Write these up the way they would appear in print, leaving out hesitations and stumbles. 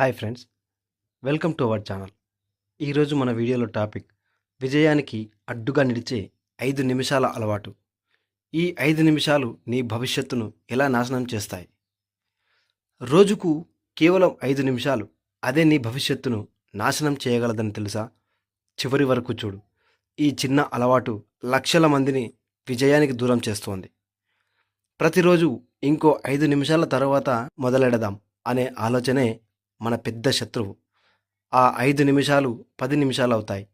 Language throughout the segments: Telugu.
Hi friends, welcome to our channel. ఈరోజు మన వీడియోలో టాపిక్ విజయానికి అడ్డుగా నిలిచే 5 నిమిషాల అలవాటు. ఈ 5 నిమిషాలు నీ భవిష్యత్తును ఎలా నాశనం చేస్తాయి? రోజుకు కేవలం 5 నిమిషాలు అదే నీ భవిష్యత్తును నాశనం చేయగలదని తెలుసా? చివరి వరకు చూడు. ఈ చిన్న అలవాటు లక్షల మందిని విజయానికి దూరం చేస్తోంది. ప్రతిరోజు ఇంకో 5 నిమిషాల తర్వాత మొదలెడదాం అనే ఆలోచనే మన పెద్ద శత్రువు. ఆ 5 నిమిషాలు 10 నిమిషాలు అవుతాయి,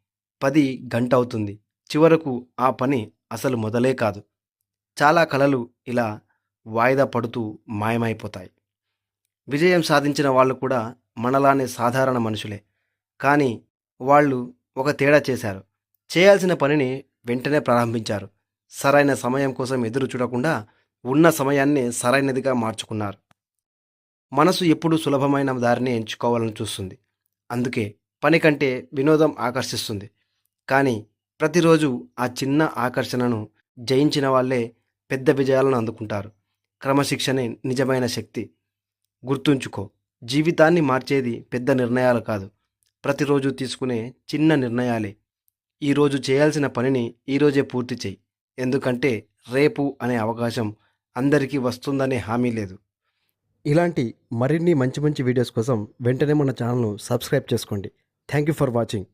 10 గంట అవుతుంది. చివరకు ఆ పని అసలు మొదలే కాదు. చాలా కలలు ఇలా వాయిదా పడుతూ మాయమైపోతాయి. విజయం సాధించిన వాళ్ళు కూడా మనలానే సాధారణ మనుషులే. కానీ వాళ్ళు ఒక తేడా చేశారు. చేయాల్సిన పనిని వెంటనే ప్రారంభించారు. సరైన సమయం కోసం ఎదురు చూడకుండా ఉన్న సమయాన్ని సరైనదిగా మార్చుకున్నారు. మనసు ఎప్పుడూ సులభమైన దారిని ఎంచుకోవాలని చూస్తుంది. అందుకే పని కంటే వినోదం ఆకర్షిస్తుంది. కానీ ప్రతిరోజు ఆ చిన్న ఆకర్షణను జయించిన వాళ్ళే పెద్ద విజయాలను అందుకుంటారు. క్రమశిక్షణే నిజమైన శక్తి. గుర్తుంచుకో, జీవితాన్ని మార్చేది పెద్ద నిర్ణయాలు కాదు, ప్రతిరోజు తీసుకునే చిన్న నిర్ణయాలే. ఈరోజు చేయాల్సిన పనిని ఈరోజే పూర్తి చేయి. ఎందుకంటే రేపు అనే అవకాశం అందరికీ వస్తుందనే హామీ లేదు. ఇలాంటి మరిన్ని మంచి మంచి వీడియోస్ కోసం వెంటనే మన ఛానల్ను సబ్స్క్రైబ్ చేసుకోండి. Thank you for watching.